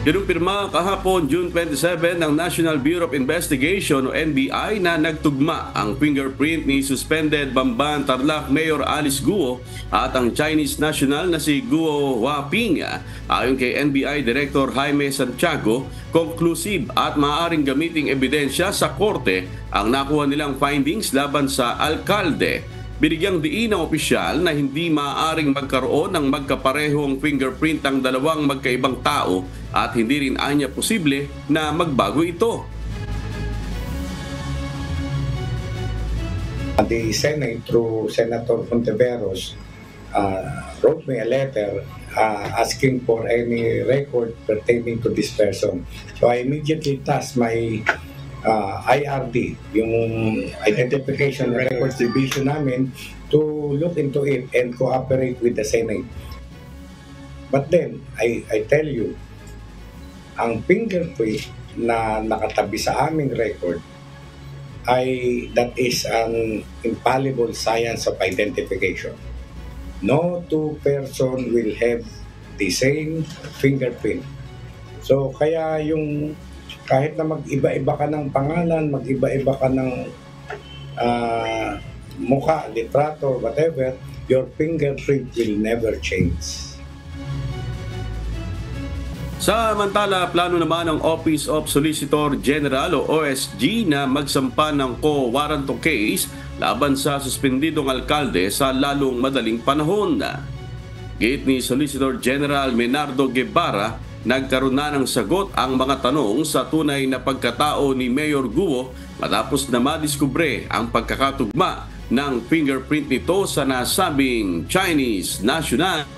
Kinumpirma kahapon June 27 ng National Bureau of Investigation o NBI na nagtugma ang fingerprint ni suspended Bamban Tarlac Mayor Alice Guo at ang Chinese national na si Guo Huaping. Ayon kay NBI Director Jaime Santiago, conclusive at maaaring gamiting ebidensya sa korte ang nakuha nilang findings laban sa alkalde. Binigyang diin ng opisyal na hindi maaaring magkaroon ng magkaparehong fingerprint ang dalawang magkaibang tao at hindi rin anya posible na magbago ito. The Senate through Senator Fonteveros wrote me a letter asking for any record pertaining to this person. So I immediately tasked my IRD, yung Identification Records Division namin, to look into it and cooperate with the Senate. But then, I tell you, ang fingerprint na nakatabi sa aming record that is an infallible science of identification. No two person will have the same fingerprint. So kaya yung kahit na mag-iba-iba ka ng pangalan, mag-iba-iba ka ng mukha, litrato, whatever, your fingerprint will never change. Samantala, plano naman ng Office of Solicitor General o OSG na magsampa ng co-warranto case laban sa suspendidong alkalde sa lalong madaling panahon. Gate ni Solicitor General Menardo Guevara, nagkaroon na ng sagot ang mga tanong sa tunay na pagkatao ni Mayor Guo matapos na madiskubre ang pagkakatugma ng fingerprint nito sa nasabing Chinese national.